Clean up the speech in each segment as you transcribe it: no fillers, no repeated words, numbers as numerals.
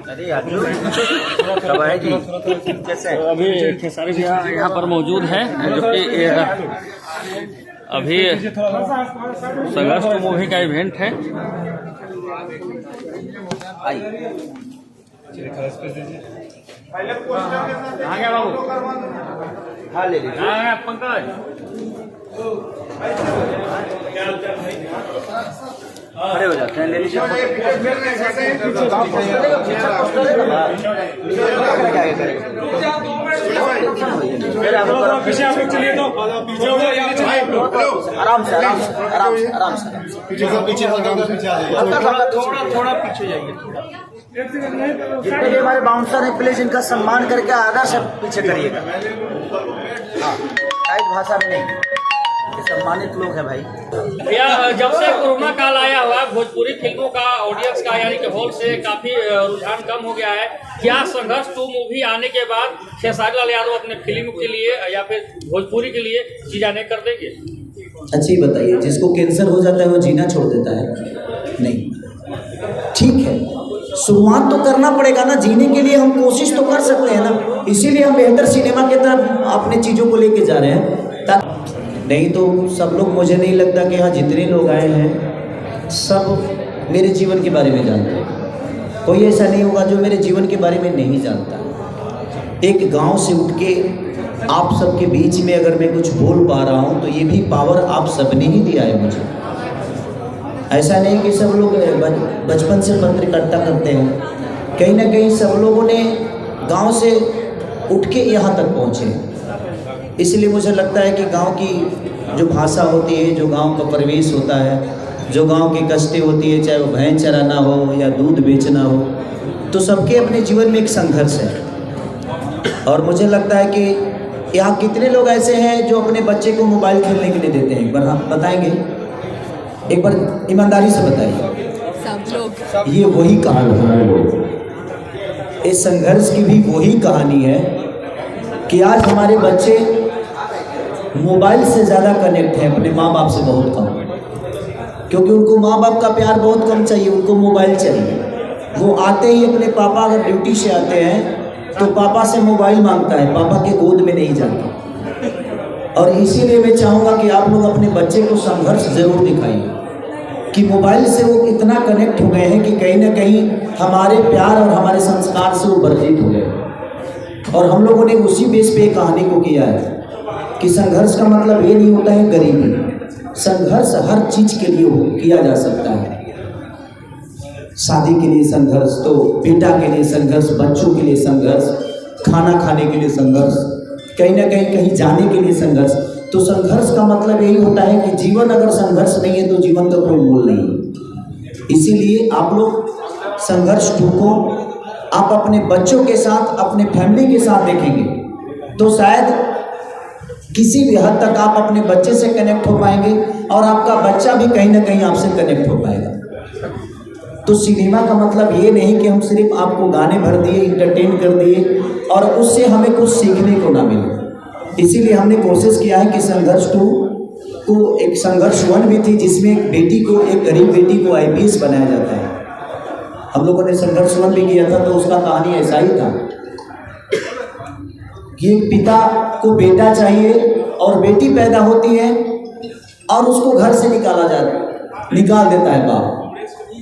अरे सब है जी कैसे अभी खेसारी जी यहाँ पर मौजूद हैं, जो कि अभी संघर्ष टू मूवी का इवेंट है। कहाँ गया बाबू? हाँ ले लीजिए। कहाँ गया पंकज? खड़े हो जाते हैं, ले लीजिए। आराम से आराम से आराम से आराम से थोड़ा पीछे जाइए। जितने भी हमारे बाउंसर हैं प्लीज इनका सम्मान करके आधा से पीछे करिएगा। हाँ टाइट भाषा में नहीं, सम्मानित लोग हैं भाई। भैया जब से कोरोना काल आया हुआ है, भोजपुरी फिल्मों का ऑडियंस का यानी कि हॉल से काफी रुझान कम हो गया है। क्या संघर्ष टू मूवी आने के बाद खेसारी लाल यादव अपने फिल्म के लिए या फिर भोजपुरी के लिए जीना नहीं कर देंगे? अच्छी बताइए, जिसको कैंसर हो जाता है वो जीना छोड़ देता है? नहीं, ठीक है, शुरुआत तो करना पड़ेगा ना। जीने के लिए हम कोशिश तो कर सकते हैं ना, इसीलिए हम बेहतर सिनेमा की तरफ अपने चीज़ों को लेके जा रहे हैं। नहीं तो सब लोग, मुझे नहीं लगता कि यहाँ जितने लोग आए हैं सब मेरे जीवन के बारे में जानते हैं। कोई ऐसा नहीं होगा जो मेरे जीवन के बारे में नहीं जानता। एक गांव से उठ के आप सबके बीच में अगर मैं कुछ बोल पा रहा हूँ तो ये भी पावर आप सबने ही दिया है मुझे। ऐसा नहीं कि सब लोग बचपन से पत्रकारिता करते हैं, कहीं ना कहीं सब लोगों ने गांव से उठ के यहाँ तक पहुँचे। इसलिए मुझे लगता है कि गांव की जो भाषा होती है, जो गांव का परिवेश होता है, जो गांव की कष्टें होती है, चाहे वो भैंस चराना हो या दूध बेचना हो, तो सबके अपने जीवन में एक संघर्ष है। और मुझे लगता है कि यहाँ कितने लोग ऐसे हैं जो अपने बच्चे को मोबाइल खेलने के लिए देते हैं? एक बार आप बताएंगे, एक बार ईमानदारी से बताइए। सब लोग। ये वही कहानी है, इस संघर्ष की भी वही कहानी है कि आज हमारे बच्चे मोबाइल से ज़्यादा कनेक्ट हैं अपने माँ बाप से बहुत कम, क्योंकि उनको माँ बाप का प्यार बहुत कम चाहिए, उनको मोबाइल चाहिए। वो आते ही अपने पापा अगर ड्यूटी से आते हैं तो पापा से मोबाइल मांगता है, पापा के गोद में नहीं जाता। और इसीलिए मैं चाहूँगा कि आप लोग अपने बच्चे को संघर्ष जरूर दिखाइए कि मोबाइल से वो इतना कनेक्ट हो गए हैं कि कहीं ना कहीं हमारे प्यार और हमारे संस्कार से वो वर्जित हो गए। और हम लोगों ने उसी बेस पे कहानी को किया है कि संघर्ष का मतलब ये नहीं होता है गरीबी। संघर्ष हर चीज़ के लिए किया जा सकता है। शादी के लिए संघर्ष, तो बेटा के लिए संघर्ष, बच्चों के लिए संघर्ष, खाना खाने के लिए संघर्ष, कहीं ना कहीं जाने के लिए संघर्ष। तो संघर्ष का मतलब यही होता है कि जीवन अगर संघर्ष नहीं है तो जीवन का कोई मूल नहीं है। इसीलिए आप लोग संघर्ष टू को आप अपने बच्चों के साथ, अपने फैमिली के साथ देखेंगे तो शायद किसी भी हद तक आप अपने बच्चे से कनेक्ट हो पाएंगे और आपका बच्चा भी कहीं ना कहीं आपसे कनेक्ट हो पाएगा। तो सिनेमा का मतलब ये नहीं कि हम सिर्फ आपको गाने भर दिए, इंटरटेन कर दिए और उससे हमें कुछ सीखने को ना मिले। इसीलिए हमने कोशिश किया है कि संघर्ष टू को, एक संघर्ष वन भी थी जिसमें एक बेटी को, एक गरीब बेटी को IPS बनाया जाता है। हम लोगों ने संघर्ष वन भी किया था तो उसका कहानी ऐसा ही था कि एक पिता को बेटा चाहिए और बेटी पैदा होती है और उसको घर से निकाल देता है बाप।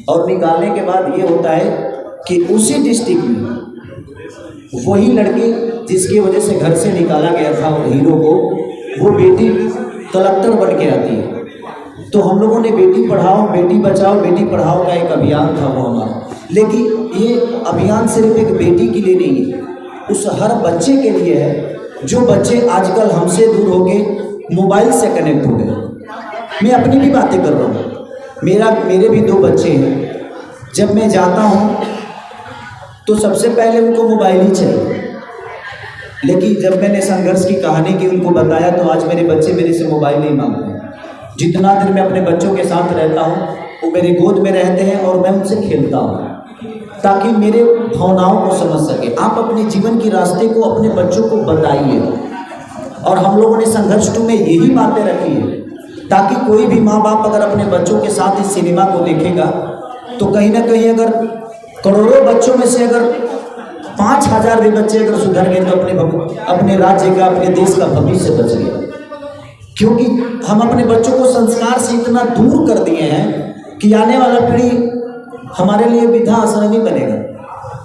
और निकालने के बाद ये होता है कि उसी डिस्ट्रिक्ट में वही लड़की जिसकी वजह से घर से निकाला गया था हीरो को, वो बेटी कलेक्टर बन के आती है। तो हम लोगों ने बेटी पढ़ाओ बेटी बचाओ बेटी पढ़ाओ का एक अभियान था वो हमारा। लेकिन ये अभियान सिर्फ एक बेटी के लिए नहीं है, उस हर बच्चे के लिए है जो बच्चे आजकल हमसे दूर होके मोबाइल से कनेक्ट हो गए। मैं अपनी भी बातें कर रहा हूँ, मेरे भी 2 बच्चे हैं। जब मैं जाता हूँ तो सबसे पहले उनको मोबाइल ही चाहिए, लेकिन जब मैंने संघर्ष की कहानी की उनको बताया तो आज मेरे बच्चे मेरे से मोबाइल नहीं मांगते हैं। जितना दिन मैं अपने बच्चों के साथ रहता हूँ वो मेरे गोद में रहते हैं और मैं उनसे खेलता हूँ ताकि मेरे भावनाओं को समझ सके। आप अपने जीवन की रास्ते को अपने बच्चों को बताइए और हम लोगों ने संघर्ष टू में यही बातें रखी है ताकि कोई भी माँ बाप अगर अपने बच्चों के साथ इस सिनेमा को देखेगा तो कहीं ना कहीं अगर करोड़ों बच्चों में से अगर 5,000 भी बच्चे अगर सुधर गए तो अपने राज्य का, अपने देश का भविष्य बच गया। क्योंकि हम अपने बच्चों को संस्कार से इतना दूर कर दिए हैं कि आने वाला पीढ़ी हमारे लिए वृद्धा आश्रमी बनेगा।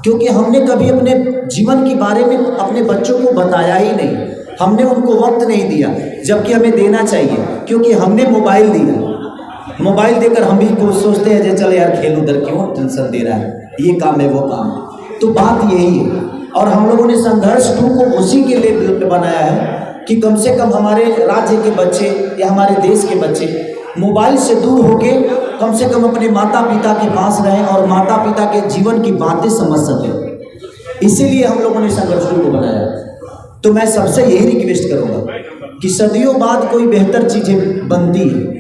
क्योंकि हमने कभी अपने जीवन के बारे में अपने बच्चों को बताया ही नहीं, हमने उनको वक्त नहीं दिया, जबकि हमें देना चाहिए। क्योंकि हमने मोबाइल दिया, मोबाइल देकर हम भी को सोचते हैं चल यार खेल, उधर क्यों टेंशन दे रहा है, ये काम है वो काम है। तो बात यही है। और हम लोगों ने संघर्ष 2 को उसी के लिए बनाया है कि कम से कम हमारे राज्य के बच्चे या हमारे देश के बच्चे मोबाइल से दूर होके कम से कम अपने माता पिता के पास रहें और माता पिता के जीवन की बातें समझ सकें। इसीलिए हम लोगों ने संघर्ष 2 को बनाया। तो मैं सबसे यही रिक्वेस्ट करूँगा कि सदियों बाद कोई बेहतर चीज़ें बनती है,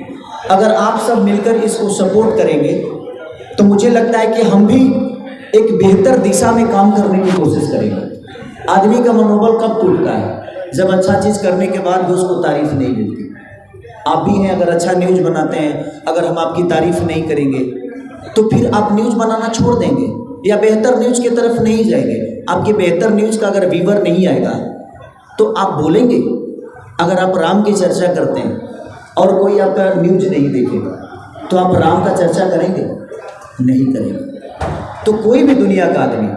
अगर आप सब मिलकर इसको सपोर्ट करेंगे तो मुझे लगता है कि हम भी एक बेहतर दिशा में काम करने की कोशिश करेंगे। आदमी का मनोबल कब टूटता है? जब अच्छा चीज़ करने के बाद भी उसको तारीफ नहीं मिलती। आप भी हैं, अगर अच्छा न्यूज़ बनाते हैं, अगर हम आपकी तारीफ नहीं करेंगे तो फिर आप न्यूज़ बनाना छोड़ देंगे या बेहतर न्यूज़ की तरफ नहीं जाएंगे। आपके बेहतर न्यूज़ का अगर व्यूअर नहीं आएगा तो आप बोलेंगे। अगर आप राम की चर्चा करते हैं और कोई आपका न्यूज़ नहीं देखेगा तो आप राम का चर्चा करेंगे? नहीं करेंगे। तो कोई भी दुनिया का आदमी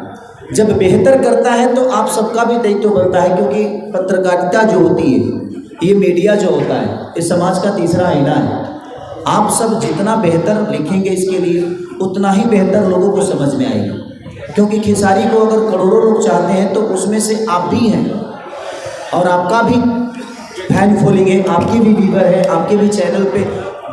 जब बेहतर करता है तो आप सबका भी दायित्व बनता है। क्योंकि पत्रकारिता जो होती है, ये मीडिया जो होता है, ये समाज का तीसरा आईना है। आप सब जितना बेहतर लिखेंगे इसके लिए उतना ही बेहतर लोगों को समझ में आएगा। क्योंकि खेसारी को अगर करोड़ों लोग चाहते हैं तो उसमें से आप भी हैं और आपका भी फैन फॉलोइंग है, आपकी भी व्यूअर है, आपके भी चैनल पे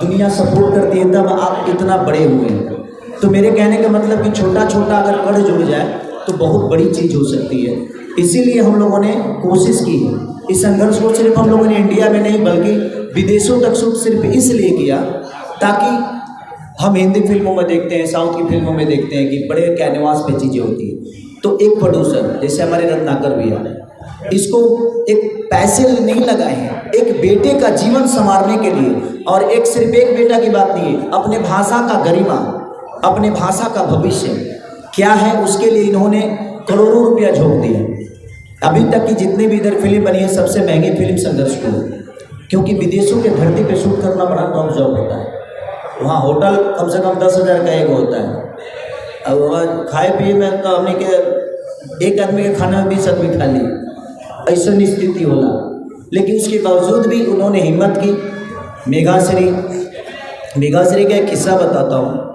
दुनिया सपोर्ट करती है, तब आप इतना बड़े हुए हैं। तो मेरे कहने का मतलब कि छोटा छोटा अगर कड़ जुड़ जाए तो बहुत बड़ी चीज़ हो सकती है। इसीलिए हम लोगों ने कोशिश की है। इस संघर्ष को सिर्फ हम लोगों ने इंडिया में नहीं बल्कि विदेशों तक सिर्फ इसलिए किया ताकि हम हिंदी फिल्मों में देखते हैं, साउथ की फिल्मों में देखते हैं कि बड़े कैनवास पे चीज़ें होती हैं। तो एक प्रोड्यूसर जैसे हमारे रत्नाकर भैया, इसको एक पैसे नहीं लगाए हैं, एक बेटे का जीवन संवारने के लिए। और एक सिर्फ एक बेटा की बात नहीं है, अपने भाषा का गरिमा, अपने भाषा का भविष्य क्या है उसके लिए इन्होंने करोड़ों रुपया झोंक दिया। अभी तक की जितनी भी इधर फिल्म बनी है सबसे महंगी फिल्म संघर्ष 2, क्योंकि विदेशों के धरती पे शूट करना बड़ा टॉप जॉब होता है। वहाँ होटल कम से कम 10,000 का एक होता है। अब वहाँ खाए पिए में तो हमने के एक आदमी के खाने में 20 आदमी खा ली, ऐसा स्थिति होला। लेकिन उसके बावजूद भी उन्होंने हिम्मत की। मेघाश्री का एक किस्सा बताता हूँ।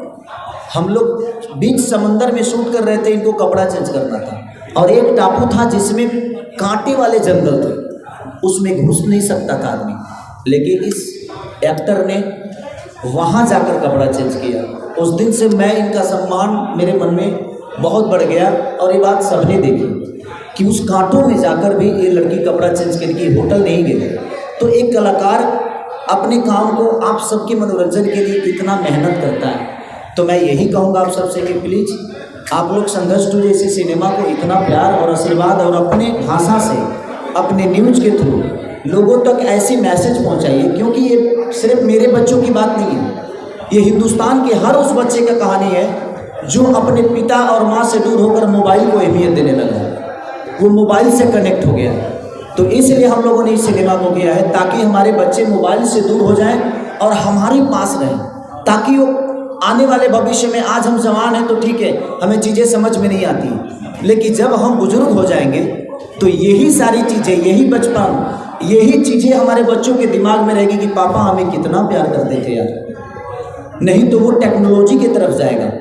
हम लोग बीच समंदर में शूट कर रहे थे, इनको कपड़ा चेंज करना था और एक टापू था जिसमें कांटे वाले जंगल थे, उसमें घुस नहीं सकता था आदमी। लेकिन इस एक्टर ने वहाँ जाकर कपड़ा चेंज किया। उस दिन से मैं इनका सम्मान मेरे मन में बहुत बढ़ गया और ये बात सबने देखी कि उस कांटों में जाकर भी ये लड़की कपड़ा चेंज करके होटल नहीं गई। तो एक कलाकार अपने काम को आप सबके मनोरंजन के लिए कितना मेहनत करता है। तो मैं यही कहूँगा आप सबसे कि प्लीज़ आप लोग संघर्ष 2 जैसे सिनेमा को इतना प्यार और आशीर्वाद और अपने भाषा से, अपने न्यूज़ के थ्रू लोगों तक ऐसी मैसेज पहुँचाइए। क्योंकि ये सिर्फ मेरे बच्चों की बात नहीं है, ये हिंदुस्तान के हर उस बच्चे का कहानी है जो अपने पिता और माँ से दूर होकर मोबाइल को अहमियत देने लगा, वो मोबाइल से कनेक्ट हो गया। तो इसलिए हम लोगों ने इस सिनेमा को किया है ताकि हमारे बच्चे मोबाइल से दूर हो जाएं और हमारे पास रहें, ताकि वो आने वाले भविष्य में, आज हम जवान हैं तो ठीक है हमें चीज़ें समझ में नहीं आती, लेकिन जब हम बुजुर्ग हो जाएंगे तो यही सारी चीज़ें, यही बचपन, यही चीज़ें हमारे बच्चों के दिमाग में रहेगी कि पापा हमें कितना प्यार करते थे यार। नहीं तो वो टेक्नोलॉजी की तरफ जाएगा,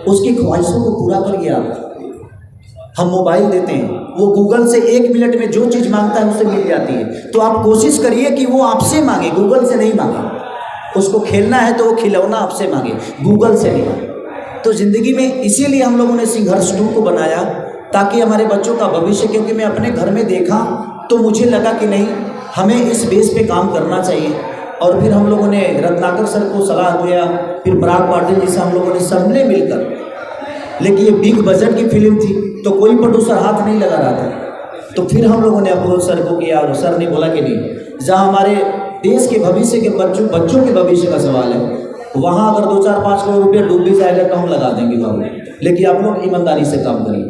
उसकी ख्वाहिशों को पूरा करिए आप। हम मोबाइल देते हैं, वो गूगल से 1 मिनट में जो चीज़ मांगता है उससे मिल जाती है। तो आप कोशिश करिए कि वो आपसे मांगे, गूगल से नहीं मांगे। उसको खेलना है तो वो खिलौना आपसे मांगे, गूगल से नहीं। तो ज़िंदगी में इसीलिए हम लोगों ने संघर्ष 2 को बनाया ताकि हमारे बच्चों का भविष्य, क्योंकि मैं अपने घर में देखा तो मुझे लगा कि नहीं, हमें इस बेस पे काम करना चाहिए। और फिर हम लोगों ने रत्नाकर सर को सलाह दिया, फिर पराग पाटिल जी से हम लोगों ने सबने मिलकर, लेकिन ये बिग बजट की फिल्म थी तो कोई प्रोड्यूसर हाथ नहीं लगा रहा था। तो फिर हम लोगों ने अप्रोच सर को किया और सर ने बोला कि नहीं, जहाँ हमारे देश के भविष्य के बच्चों के भविष्य का सवाल है वहाँ अगर 2-4-5 करोड़ रुपया डूब भी जाएगा तो हम लगा देंगे बाबू, लेकिन आप लोग ईमानदारी से काम करिए।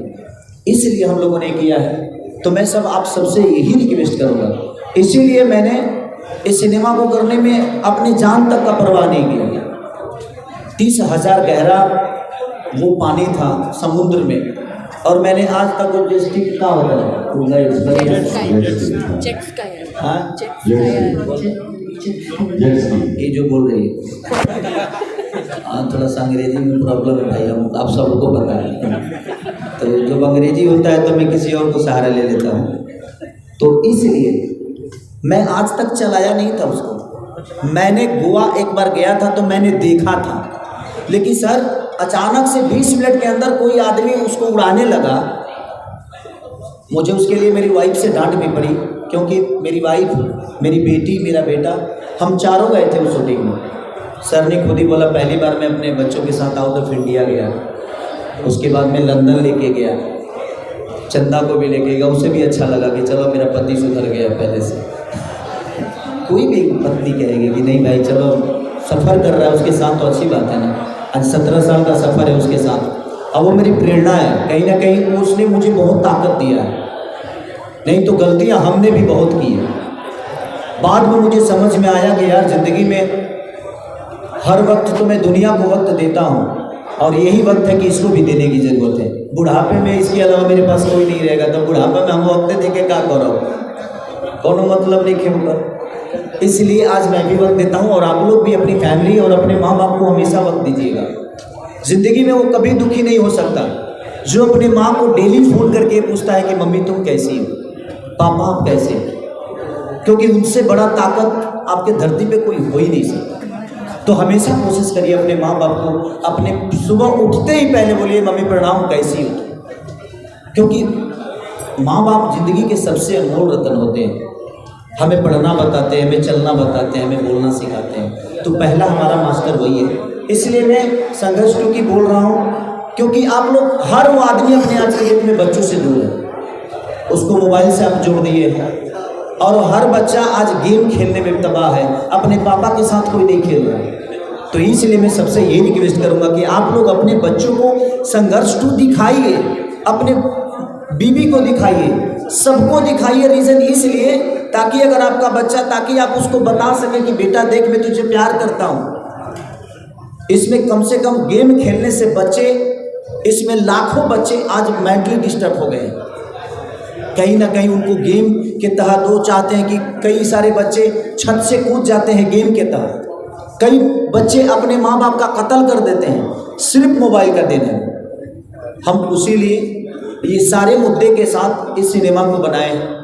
इसलिए हम लोगों ने किया है। तो मैं सब आप सबसे यही रिक्वेस्ट करूँगा, इसीलिए मैंने इस सिनेमा को करने में अपनी जान तक का परवाह नहीं किया। 30,000 गहरा वो पानी था समुद्र में, और मैंने आज तक वो डिस्ट्रिक्ट का होता है हाँ ये जो बोल रही है थोड़ा सा अंग्रेजी में प्रॉब्लम है भाई, हम आप सबको पता है। तो जब अंग्रेजी होता है तो मैं किसी और को सहारा ले लेता हूँ, तो इसलिए मैं आज तक चलाया नहीं था उसको। मैंने गोवा एक बार गया था तो मैंने देखा था, लेकिन सर अचानक से 20 मिनट के अंदर कोई आदमी उसको उड़ाने लगा। मुझे उसके लिए मेरी वाइफ से डांट भी पड़ी, क्योंकि मेरी वाइफ, मेरी बेटी, मेरा बेटा, हम चारों गए थे उस शूटिंग में। सर ने खुद ही बोला पहली बार मैं अपने बच्चों के साथ आउट ऑफ इंडिया गया, उसके बाद मैं लंदन लेके गया, चंदा को भी लेके गया। उसे भी अच्छा लगा कि चलो मेरा पति सुधर गया पहले से। कोई भी पत्नी कहेगी कि नहीं भाई चलो सफ़र कर रहा है उसके साथ तो अच्छी बात है ना। आज 17 साल का सफ़र है उसके साथ, अब वो मेरी प्रेरणा है। कहीं ना कहीं उसने मुझे बहुत ताकत दिया है, नहीं तो गलतियां हमने भी बहुत की है। बाद में मुझे समझ में आया कि यार ज़िंदगी में हर वक्त तो मैं दुनिया को वक्त देता हूँ, और यही वक्त है कि इसको भी देने की ज़रूरत है। बुढ़ापे में इसके अलावा मेरे पास कोई नहीं रहेगा, तो बुढ़ापे में हम वक्त दे के क्या करो, कोनो मतलब नहीं खेल। इसलिए आज मैं भी वक्त देता हूँ, और आप लोग भी अपनी फैमिली और अपने माँ बाप को हमेशा वक्त दीजिएगा। ज़िंदगी में वो कभी दुखी नहीं हो सकता जो अपनी माँ को डेली फ़ोन करके पूछता है कि मम्मी तुम कैसी हो, पापा आप कैसे हो, क्योंकि उनसे बड़ा ताकत आपके धरती पे कोई हो ही नहीं सकता। तो हमेशा कोशिश करिए अपने माँ बाप को, अपने सुबह उठते ही पहले बोलिए मम्मी प्रणाम कैसी हो, क्योंकि माँ बाप जिंदगी के सबसे अनमोल रत्न होते हैं। हमें पढ़ना बताते हैं, हमें चलना बताते हैं, हमें बोलना सिखाते हैं, तो पहला हमारा मास्टर वही है। इसलिए मैं संघर्ष 2 की बोल रहा हूँ, क्योंकि आप लोग हर वो आदमी अपने आज के डेट में बच्चों से दूर है, उसको मोबाइल से आप जोड़ दिए हैं, और हर बच्चा आज गेम खेलने में तबाह है, अपने पापा के साथ कोई नहीं खेल रहा है। तो इसलिए मैं सबसे ये रिक्वेस्ट करूँगा कि आप लोग अपने बच्चों को संघर्ष 2 दिखाइए, अपने बीवी को दिखाइए, सबको दिखाइए। रीज़न इसलिए ताकि अगर आपका बच्चा, ताकि आप उसको बता सकें कि बेटा देख मैं तुझे प्यार करता हूँ। इसमें कम से कम गेम खेलने से बच्चे, इसमें लाखों बच्चे आज मेंटली डिस्टर्ब हो गए हैं। कहीं ना कहीं उनको गेम के तहत वो चाहते हैं कि कई सारे बच्चे छत से कूद जाते हैं गेम के तहत, कई बच्चे अपने माँ बाप का कत्ल कर देते हैं सिर्फ मोबाइल का देने में। हम उसीलिए ये सारे मुद्दे के साथ इस सिनेमा को बनाए हैं,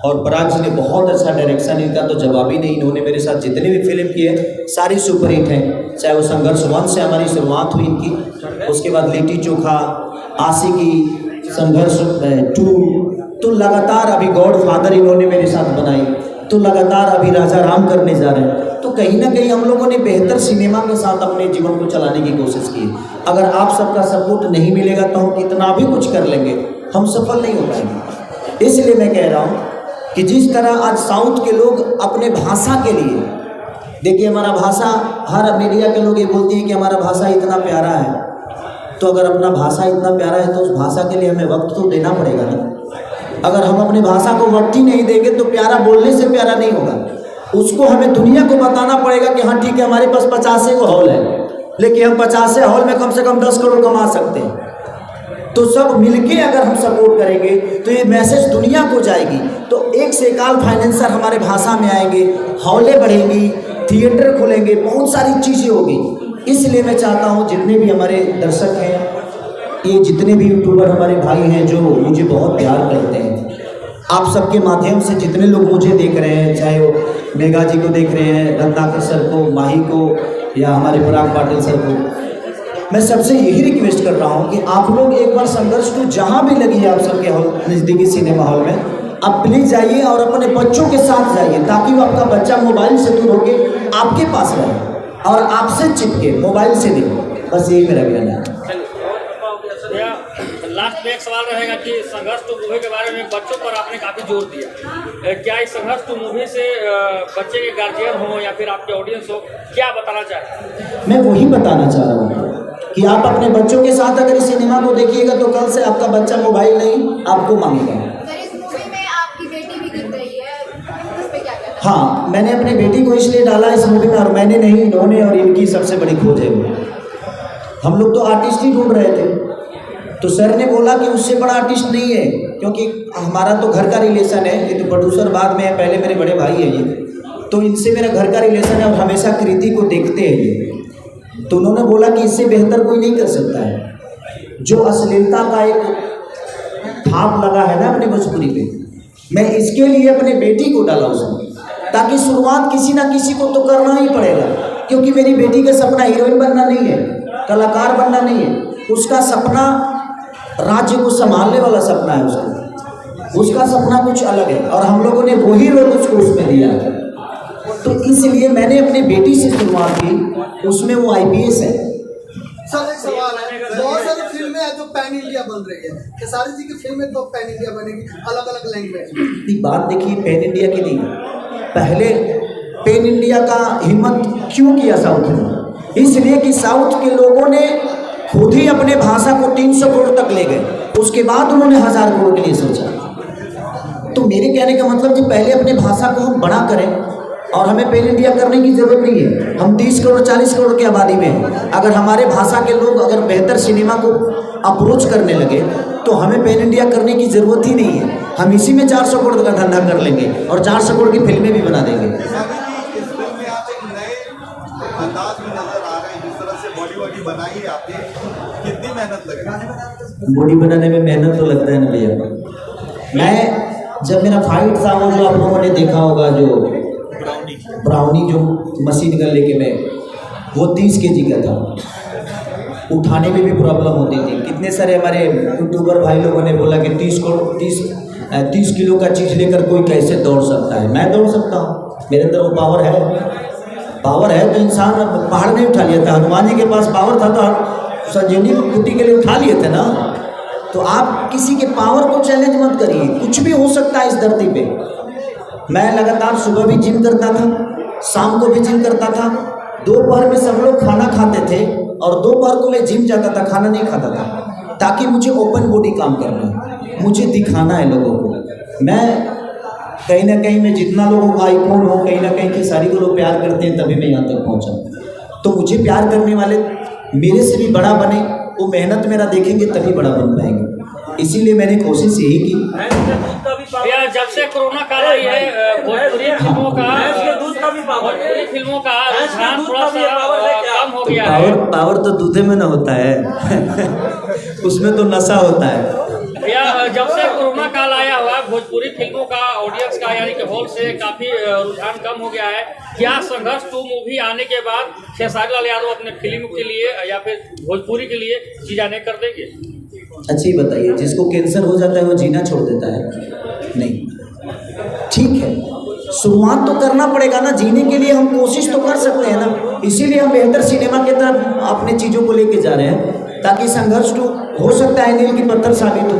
और पराग जी ने बहुत अच्छा डायरेक्शन, इनका तो जवाब ही नहीं। इन्होंने मेरे साथ जितने भी फिल्म किए सारी सुपरहिट हैं, चाहे वो संघर्ष 1 से हमारी शुरुआत हुई इनकी, उसके बाद लिट्टी चोखा, आशिकी, संघर्ष 2, तो लगातार अभी गॉड फादर इन्होंने मेरे साथ बनाई, तो लगातार अभी राजा राम करने जा रहे हैं। तो कहीं ना कहीं हम लोगों ने बेहतर सिनेमा के साथ अपने जीवन को चलाने की कोशिश की। अगर आप सबका सपोर्ट नहीं मिलेगा तो हम कितना भी कुछ कर लेंगे, हम सफल नहीं हो पाएंगे। इसलिए मैं कह रहा हूँ कि जिस तरह आज साउथ के लोग अपने भाषा के लिए, देखिए हमारा भाषा, हर मीडिया के लोग ये बोलते हैं कि हमारा भाषा इतना प्यारा है, तो अगर अपना भाषा इतना प्यारा है तो उस भाषा के लिए हमें वक्त तो देना पड़ेगा ना। अगर हम अपनी भाषा को वक्त ही नहीं देंगे तो प्यारा बोलने से प्यारा नहीं होगा, उसको हमें दुनिया को बताना पड़ेगा कि हाँ ठीक है हमारे पास 50 को हॉल है, लेकिन हम 50 हॉल में कम से कम 10 करोड़ कमा सकते हैं। तो सब मिलके अगर हम सपोर्ट करेंगे तो ये मैसेज दुनिया को जाएगी, तो एक से एकाल फाइनेंसर हमारे भाषा में आएंगे, हॉलें बढ़ेंगी, थिएटर खुलेंगे, बहुत सारी चीज़ें होगी। इसलिए मैं चाहता हूँ जितने भी हमारे दर्शक हैं, ये जितने भी यूट्यूबर हमारे भाई हैं जो मुझे बहुत प्यार करते हैं, आप सबके माध्यम से जितने लोग मुझे देख रहे हैं, चाहे वो मेघा जी को देख रहे हैं, रत्नाकर सर को, माही को, या हमारे पराग पाटिल सर को, मैं सबसे यही रिक्वेस्ट कर रहा हूँ कि आप लोग एक बार संघर्ष 2 जहाँ भी लगी है आप सबके हॉल, नज़दीकी सिनेमा हॉल में, आप प्लीज़ जाइए और अपने बच्चों के साथ जाइए, ताकि वो आपका बच्चा मोबाइल से दूर होकर आपके पास रहे और आपसे चिपके, मोबाइल से नहीं। बस यही मेरा कहना है। लास्ट में एक सवाल रहेगा कि संघर्ष टू मूवी के बारे में बच्चों पर आपने काफ़ी जोर दिया, क्या इस संघर्ष टू मूवी से बच्चे के गार्जियन हो या फिर आपके ऑडियंस हो, क्या बताना चाहें? मैं वही बताना चाह रहा हूँ कि आप अपने बच्चों के साथ अगर इस सिनेमा को देखिएगा तो कल से आपका बच्चा मोबाइल नहीं आपको मांगेगा। सर, इस मूवी में आपकी बेटी भी दिख रही है, उस पे क्या कहना? हाँ, मैंने अपनी बेटी को इसलिए डाला इस मूवी में, और मैंने नहीं, इन्होंने, और इनकी सबसे बड़ी खोज है वो। हम लोग तो आर्टिस्ट ही ढूंढ रहे थे, तो सर ने बोला कि उससे बड़ा आर्टिस्ट नहीं है, क्योंकि हमारा तो घर का रिलेशन है, ये तो प्रोड्यूसर बाद में है, पहले मेरे बड़े भाई है ये, तो इनसे मेरा घर का रिलेशन है और हमेशा कृति को देखते हैं ये। तो उन्होंने बोला कि इससे बेहतर कोई नहीं कर सकता है। जो अश्लीलता का एक थाप लगा है ना अपने भोजपुरी पे, मैं इसके लिए अपने बेटी को डाला उसमें, ताकि शुरुआत किसी ना किसी को तो करना ही पड़ेगा, क्योंकि मेरी बेटी का सपना हीरोइन बनना नहीं है, कलाकार बनना नहीं है, उसका सपना राज्य को संभालने वाला सपना है उसका सपना कुछ अलग है, और हम लोगों ने वही रोल उसको उसमें दिया है। तो इसलिए मैंने अपनी बेटी से शुरुआत की, उसमें वो IPS है। सर, एक सवाल है, बहुत सारी फिल्में हैं जो पैन इंडिया बन रही है, खेसारी जी की फिल्में तो पैन इंडिया बनेगी, अलग अलग लैंग्वेज में। बात देखिए पैन इंडिया की नहीं, पहले पैन इंडिया का हिम्मत क्यों किया साउथ ने? इसलिए कि साउथ के लोगों ने खुद ही अपने भाषा को 300 करोड़ तक ले गए, उसके बाद उन्होंने 1000 करोड़ के लिए सोचा। तो मेरे कहने का मतलब कि पहले अपने भाषा को हम बड़ा करें, और हमें पैन इंडिया करने की जरूरत नहीं है। हम 30 करोड़ 40 करोड़ की आबादी में हैं, अगर हमारे भाषा के लोग अगर बेहतर सिनेमा को अप्रोच करने लगे तो हमें पैन इंडिया करने की ज़रूरत ही नहीं है। हम इसी में 400 करोड़ का धंधा कर लेंगे और 400 करोड़ की फिल्में भी बना देंगे। इस फिल्म में आप एक नए अंदाज में नजर आ रहे हैं, जिस तरह से बॉडी बनाई है आपने, कितनी मेहनत लग रही है? बॉडी बनाने में मेहनत तो लगता है ना भैया। मैं जब मेरा फाइट था वो जो आप लोगों ने देखा होगा, जो ब्राउनी जो मशीन गन लेके मैं, वो 30 kg का था, उठाने में भी प्रॉब्लम होती थी। कितने सारे हमारे यूट्यूबर भाई लोगों ने बोला कि 30 किलो का चीज़ लेकर कोई कैसे दौड़ सकता है? मैं दौड़ सकता हूँ, मेरे अंदर वो पावर है तो इंसान पहाड़ नहीं उठा लिया था। हनुमान जी के पास पावर था तो संजीवनी कुटी के लिए उठा लिए थे ना। तो आप किसी के पावर को चैलेंज मत करिए, कुछ भी हो सकता है इस धरती पे। मैं लगातार सुबह भी जिम करता था, शाम को भी जिम करता था, दोपहर में सब लोग खाना खाते थे और दोपहर को मैं जिम जाता था, खाना नहीं खाता था, ताकि मुझे ओपन बॉडी काम करना है, मुझे दिखाना है लोगों को। मैं कहीं ना कहीं मैं जितना लोगों का आइकॉन हो, कहीं ना कहीं खेसारी को लोग प्यार करते हैं, तभी मैं यहाँ तक पहुँचा। तो मुझे प्यार करने वाले मेरे से भी बड़ा बने, वो मेहनत मेरा देखेंगे तभी बड़ा बन पाएंगे। इसीलिए मैंने कोशिश यही की। जब से कोरोना काल आई है, भोजपुरी फिल्मों का रुझान थोड़ा सा कम हो गया है। पावर तो दूधे में ना होता है उसमें तो नशा होता है। भैया, जब से कोरोना काल आया हुआ है, भोजपुरी फिल्मों का ऑडियंस का यानी कि हॉल से काफी रुझान कम हो गया है। क्या संघर्ष 2 मूवी आने के बाद खेसारी लाल यादव अपने फिल्म के लिए या फिर भोजपुरी के लिए जीजाने कर देंगे? अच्छी बताइए, जिसको कैंसर हो जाता है वो जीना छोड़ देता है? नहीं, ठीक है, शुरुआत तो करना पड़ेगा ना। जीने के लिए हम कोशिश तो कर सकते हैं ना, इसीलिए हम बेहतर सिनेमा की तरफ अपने चीज़ों को लेके जा रहे हैं, ताकि संघर्ष 2 हो सकता है नील की पत्थर साबित हो।